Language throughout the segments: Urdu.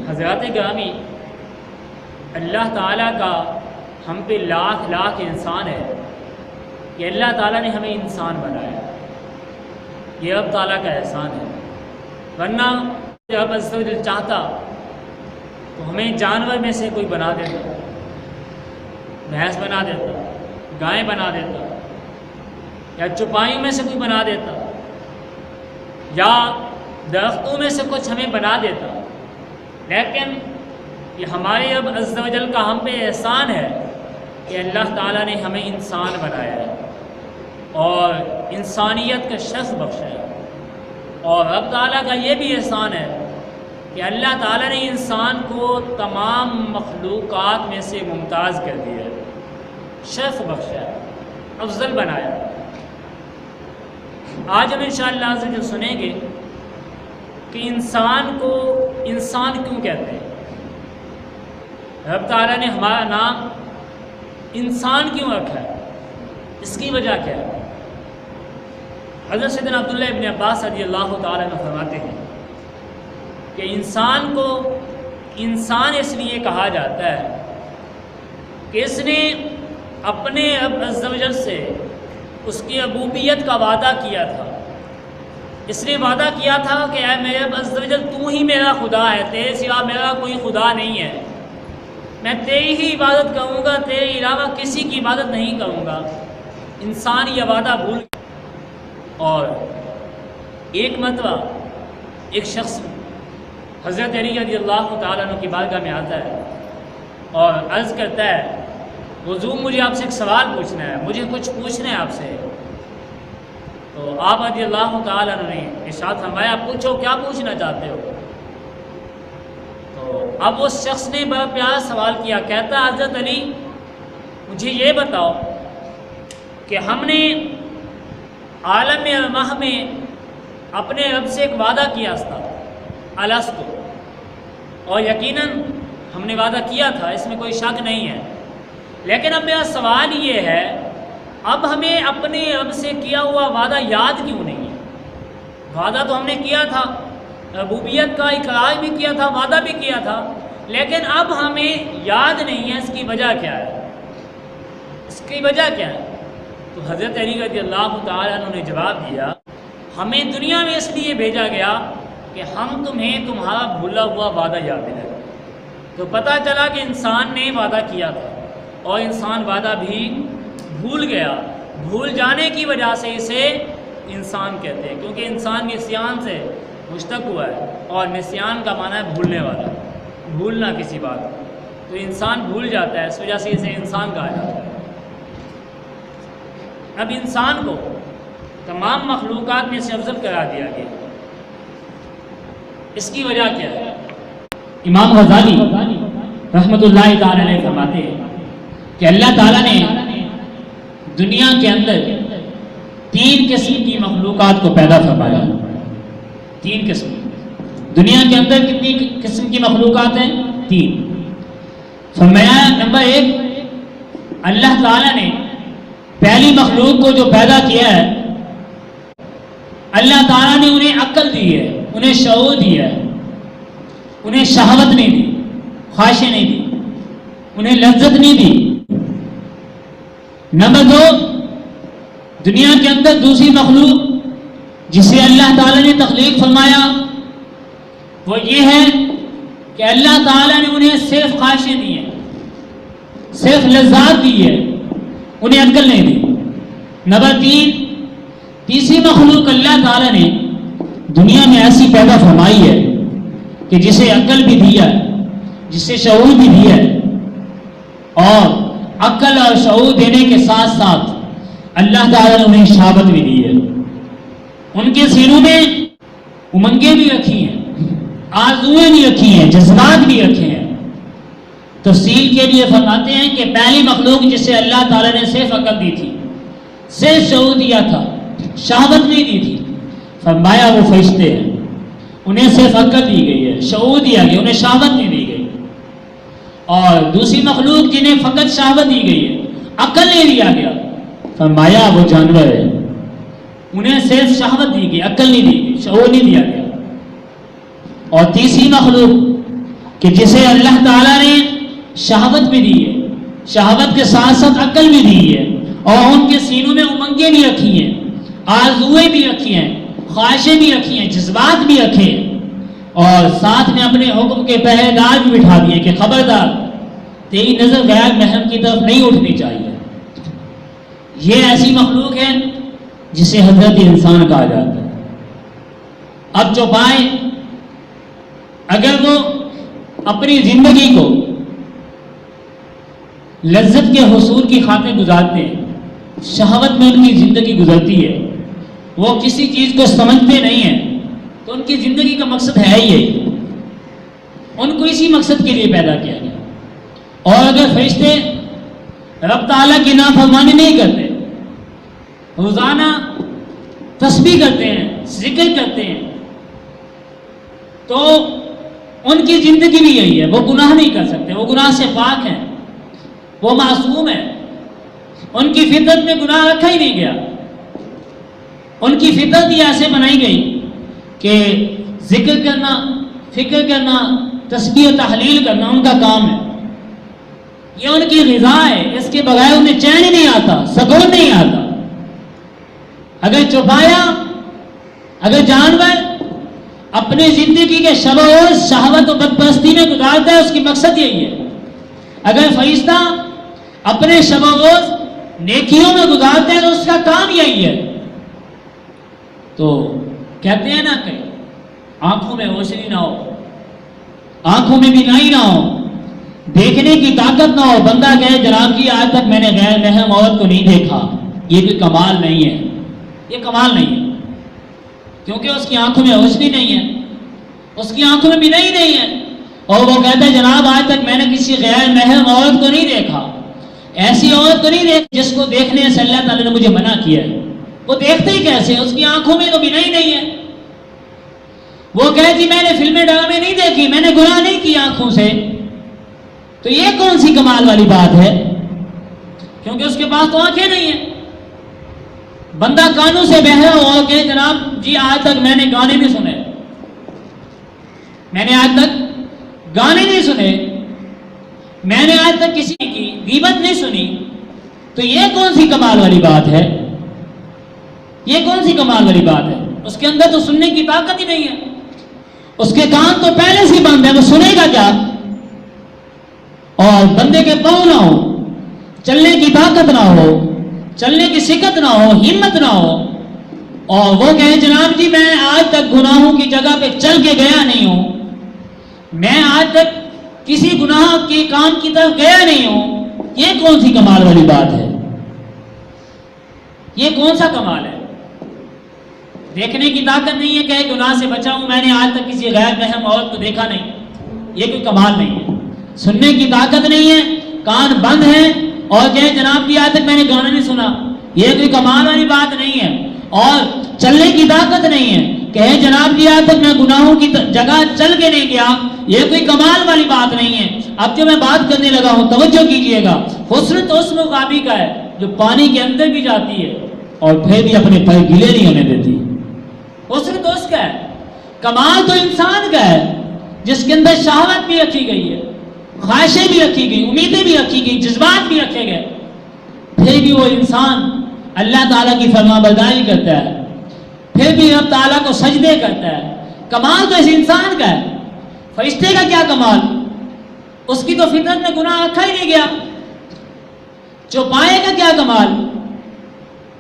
حضرات گرامی، اللہ تعالیٰ کا ہم پہ لاکھ لاکھ احسان ہے کہ اللہ تعالیٰ نے ہمیں انسان بنایا. یہ رب تعالیٰ کا احسان ہے. ورنہ جب عز و جل چاہتا تو ہمیں جانور میں سے کوئی بنا دیتا، بھینس بنا دیتا، گائے بنا دیتا، یا چوپایوں میں سے کوئی بنا دیتا، یا درختوں میں سے کچھ ہمیں بنا دیتا. لیکن یہ ہمارے رب عز و جل کا ہم پہ احسان ہے کہ اللہ تعالیٰ نے ہمیں انسان بنایا ہے اور انسانیت کا شرف بخشا ہے. اور رب تعالیٰ کا یہ بھی احسان ہے کہ اللہ تعالیٰ نے انسان کو تمام مخلوقات میں سے ممتاز کر دیا ہے، شرف بخشا ہے، افضل بنایا ہے. آج ہم انشاءاللہ عز و جل سنیں گے کہ انسان کو انسان کیوں کہتے ہیں. رب تعالیٰ نے ہمارا نام انسان کیوں رکھا ہے، اس کی وجہ کیا ہے. حضرت سیدنا عبداللہ ابن عباس رضی اللہ تعالیٰ عنہ فرماتے ہیں کہ انسان کو انسان اس لیے کہا جاتا ہے کہ اس نے اپنے رب عز و جل سے اس کی ربوبیت کا وعدہ کیا تھا. اس نے وعدہ کیا تھا کہ اے میرے رب عز و جل تو ہی میرا خدا ہے، تیرے سوا میرا کوئی خدا نہیں ہے، میں تیری ہی عبادت کروں گا، تیرے علاوہ کسی کی عبادت نہیں کروں گا. انسان یہ وعدہ بھول گیا. اور ایک مرتبہ ایک شخص حضرت علی رضی اللہ تعالیٰ عنہ کی بارگاہ میں آتا ہے اور عرض کرتا ہے حضور مجھے آپ سے ایک سوال پوچھنا ہے، مجھے کچھ پوچھنا ہے آپ سے. تو آپ رضی اللہ تعالیٰ عنہ نے ارشاد فرمایا پوچھو، کیا پوچھنا چاہتے ہو. تو اب اس شخص نے بڑا پیارا سوال کیا، کہتا حضرت علی مجھے یہ بتاؤ کہ ہم نے عالم ارواح میں اپنے رب سے ایک وعدہ کیا تھا الستو، اور یقیناً ہم نے وعدہ کیا تھا، اس میں کوئی شک نہیں ہے. لیکن اب میرا سوال یہ ہے اب ہمیں اپنے رب سے کیا ہوا وعدہ یاد کیوں نہیں ہے. وعدہ تو ہم نے کیا تھا، ربوبیت کا اقرار بھی کیا تھا، وعدہ بھی کیا تھا، لیکن اب ہمیں یاد نہیں ہے. اس کی وجہ کیا ہے، اس کی وجہ کیا ہے. تو حضرت علی رضی اللہ تعالیٰ عنہ نے جواب دیا ہمیں دنیا میں اس لیے بھیجا گیا کہ ہم تمہیں تمہارا بھولا ہوا وعدہ یاد دلائیں. تو پتہ چلا کہ انسان نے وعدہ کیا تھا اور انسان وعدہ بھی بھول گیا. بھول جانے کی وجہ سے اسے انسان کہتے ہیں، کیونکہ انسان نسیان سے مشتق ہوا ہے، اور نسیان کا معنی ہے بھولنے والا، بھولنا کسی بات. تو انسان بھول جاتا ہے، اس وجہ سے اسے انسان کہا جاتا ہے. اب انسان کو تمام مخلوقات میں سے افضل قرار دیا گیا، اس کی وجہ کیا ہے. امام غزالی رحمۃ اللہ تعالی علیہ فرماتے ہیں کہ اللہ تعالیٰ نے دنیا کے اندر 3 قسم کی مخلوقات کو پیدا فرمایا. 3 قسم. دنیا کے اندر کتنی قسم کی مخلوقات ہیں؟ 3. فرمایا نمبر 1 اللہ تعالیٰ نے پہلی مخلوق کو جو پیدا کیا ہے اللہ تعالیٰ نے انہیں عقل دی ہے، انہیں شعور دیا ہے، انہیں شہوت نہیں دی، خواہشیں نہیں دی، انہیں لذت نہیں دی. نمبر 2 دنیا کے اندر دوسری مخلوق جسے اللہ تعالیٰ نے تخلیق فرمایا وہ یہ ہے کہ اللہ تعالیٰ نے انہیں صرف خواہشیں دی ہیں، صرف لذات دی ہے، انہیں عقل نہیں دی. نمبر 3 تیسری مخلوق اللہ تعالیٰ نے دنیا میں ایسی پیدا فرمائی ہے کہ جسے عقل بھی دیا ہے، جسے شعور بھی دیا ہے، اور عقل اور شعور دینے کے ساتھ ساتھ اللہ تعالیٰ نے انہیں شہوت بھی دی ہے. ان کے سینوں میں امنگیں بھی رکھی ہیں، آرزویں بھی رکھی ہیں، جذبات بھی رکھے ہیں. تفصیل کے لیے فرماتے ہیں کہ پہلی مخلوق جسے اللہ تعالیٰ نے صرف عقل دی تھی، صرف شعور دیا تھا، شہوت نہیں دی تھی، فرمایا وہ فرشتے ہیں. انہیں صرف عقل دی گئی ہے، شعور دیا گیا، انہیں شہوت نہیں دی گئی. اور دوسری مخلوق جنہیں فقط شہوت دی گئی ہے، عقل نہیں دیا گیا، فرمایا وہ جانور ہے. انہیں صرف شہوت دی گئی، عقل نہیں دی گئی، شعور نہیں دیا گیا. اور تیسری مخلوق کہ جسے اللہ تعالیٰ نے شہوت بھی دی ہے، شہوت کے ساتھ ساتھ عقل بھی دی ہے، اور ان کے سینوں میں امنگیں بھی رکھی ہیں، آرزویں بھی رکھی ہیں، خواہشیں بھی رکھی ہیں، جذبات بھی رکھے ہیں، اور ساتھ میں اپنے حکم کے پہرے دار بھی بٹھا دیے کہ خبردار تیری نظر غیر محرم کی طرف نہیں اٹھنی چاہیے۔ یہ ایسی مخلوق ہے جسے حضرت انسان کہا جاتا ہے۔ اب جو پائے اگر وہ اپنی زندگی کو لذت کے حصول کی خاطر گزارتے ہیں، شہوت میں ان کی زندگی گزرتی ہے، وہ کسی چیز کو سمجھتے نہیں ہیں، تو ان کی زندگی کا مقصد ہے ہی یہی، ان کو اسی مقصد کے لیے پیدا کیا گیا۔ اور اگر فرشتے رب تعالیٰ کی نافرمانی نہیں کرتے، روزانہ تسبیح کرتے ہیں، ذکر کرتے ہیں، تو ان کی زندگی بھی یہی ہے، وہ گناہ نہیں کر سکتے، وہ گناہ سے پاک ہیں، وہ معصوم ہیں، ان کی فطرت میں گناہ رکھا ہی نہیں گیا، ان کی فطرت ہی ایسے بنائی گئی کہ ذکر کرنا، فکر کرنا، تسبیح و تحلیل کرنا ان کا کام ہے، یہ ان کی غذا ہے، اس کے بغیر انہیں چین ہی نہیں آتا، سکون نہیں آتا۔ اگر چوپایا، اگر جانور اپنی زندگی کے شب و روز شہوت و بدپرستی میں گزارتا ہے، اس کی مقصد یہی ہے۔ اگر فرشتہ اپنے شب و روز نیکیوں میں گزارتا ہے تو اس کا کام یہی ہے۔ تو کہتے ہیں نا کہ آنکھوں میں روشنی نہ ہو، آنکھوں میں بینائی نہ ہو، دیکھنے کی طاقت نہ ہو، بندہ کہے جناب جی آج تک میں نے غیر محرم عورت کو نہیں دیکھا، یہ کوئی کمال نہیں ہے، یہ کمال نہیں ہے، کیونکہ اس کی آنکھوں میں روشنی نہیں ہے، اس کی آنکھوں میں بینائی نہیں ہے، اور وہ کہتا ہے جناب آج تک میں نے کسی غیر محرم عورت کو نہیں دیکھا، ایسی عورت کو نہیں دیکھا جس کو دیکھنے سے اللہ تعالیٰ نے مجھے منع کیا ہے۔ وہ دیکھتے ہی کیسے؟ اس کی آنکھوں میں تو بینائی نہیں ہے۔ وہ کہے جی میں نے فلمیں ڈرامے نہیں دیکھی، میں نے گناہ نہیں کیا آنکھوں سے، تو یہ کون سی کمال والی بات ہے؟ کیونکہ اس کے پاس تو آنکھیں نہیں ہیں۔ بندہ کانوں سے بہرا ہوا کہ جناب جی آج تک میں نے گانے نہیں سنے، میں نے آج تک گانے نہیں سنے، میں نے آج تک کسی کی غیبت نہیں سنی، تو یہ کون سی کمال والی بات ہے؟ یہ کون سی کمال والی بات ہے؟ اس کے اندر تو سننے کی طاقت ہی نہیں ہے، اس کے کان تو پہلے سے بند ہے، وہ سنے گا کیا؟ اور بندے کے پاؤں نہ ہو، چلنے کی طاقت نہ ہو، چلنے کی سکت نہ ہو، ہمت نہ ہو، اور وہ کہے جناب جی میں آج تک گناہوں کی جگہ پہ چل کے گیا نہیں ہوں، میں آج تک کسی گناہ کے کام کی طرف گیا نہیں ہوں، یہ کون سی کمال والی بات ہے؟ یہ کون سا کمال ہے؟ دیکھنے کی طاقت نہیں ہے کہ گناہ سے بچا ہوں، میں نے آج تک کسی غیر محرم عورت کو دیکھا نہیں، یہ کوئی کمال نہیں ہے۔ سننے کی طاقت نہیں ہے، کان بند ہیں، اور کہے جناب جی آج تک میں نے گانا نہیں سنا، یہ کوئی کمال والی بات نہیں ہے۔ اور چلنے کی طاقت نہیں ہے، کہے جناب جی آج تک میں گناہوں کی جگہ چل کے نہیں گیا، یہ کوئی کمال والی بات نہیں ہے۔ اب جو میں بات کرنے لگا ہوں توجہ کیجئے گا، حسن تو اس مقابی کا ہے جو پانی کے اندر بھی جاتی ہے اور پھر بھی اپنے پیر گیلے نہیں ہونے دیتی۔ حسن تو اس کا ہے، کمال تو انسان کا ہے جس کے اندر شہوت بھی رکھی گئی ہے، خواہشیں بھی رکھی گئی، امیدیں بھی رکھی گئی، جذبات بھی رکھے گئے، پھر بھی وہ انسان اللہ تعالیٰ کی فرما برداری کرتا ہے، پھر بھی رب تعالیٰ کو سجدے کرتا ہے۔ کمال تو اس انسان کا ہے۔ فرشتے کا کیا کمال؟ اس کی تو فطرت میں گناہ رکھا ہی نہیں گیا۔ چوپائے کا کیا کمال؟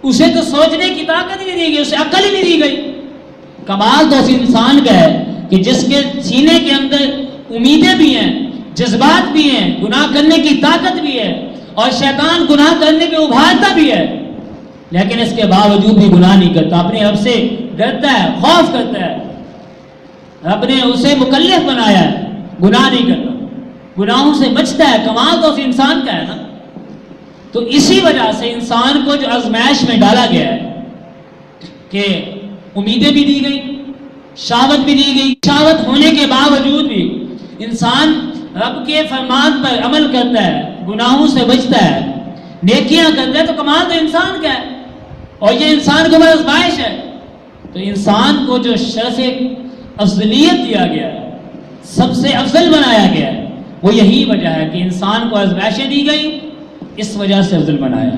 اسے تو سوچنے کی طاقت ہی نہیں دی گئی، اسے عقل ہی نہیں دی گئی۔ کمال تو اس انسان کا ہے کہ جس کے سینے کے اندر امیدیں بھی ہیں، جذبات بھی ہیں، گناہ کرنے کی طاقت بھی ہے، اور شیطان گناہ کرنے پہ ابھارتا بھی ہے، لیکن اس کے باوجود بھی گناہ نہیں کرتا، اپنے رب سے ڈرتا ہے، خوف کرتا ہے، رب نے اسے مکلف بنایا ہے، گناہ نہیں کرتا، گناہوں سے بچتا ہے۔ کمال تو اس انسان کا ہے نا۔ تو اسی وجہ سے انسان کو جو آزمائش میں ڈالا گیا ہے کہ امیدیں بھی دی گئی، شہوت بھی دی گئی، شہوت ہونے کے باوجود بھی انسان رب کے فرمان پر عمل کرتا ہے، گناہوں سے بچتا ہے، نیکیاں کرتا ہے، تو کمال تو انسان کا ہے، اور یہ انسان کو بڑا آزمائش ہے۔ تو انسان کو جو شرف افضلیت دیا گیا ہے، سب سے افضل بنایا گیا ہے، وہ یہی وجہ ہے کہ انسان کو آزمائشیں دی گئی، اس وجہ سے افضل بنایا۔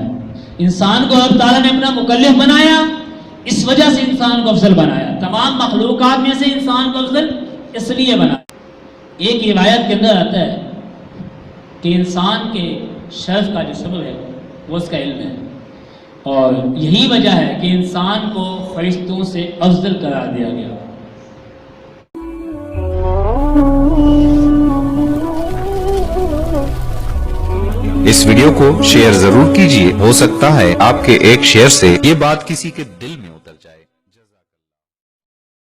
انسان کو اللہ تعالیٰ نے اپنا مکلف بنایا، اس وجہ سے انسان کو افضل بنایا۔ تمام مخلوقات میں سے انسان کو افضل اس لیے بنایا۔ ایک روایت کے اندر آتا ہے کہ انسان کے شرف کا جو سبب ہے وہ اس کا علم ہے، اور یہی وجہ ہے کہ انسان کو فرشتوں سے افضل قرار دیا گیا۔ اس ویڈیو کو شیئر ضرور کیجیے، ہو سکتا ہے آپ کے ایک شیئر سے یہ بات کسی کے دل میں ہو۔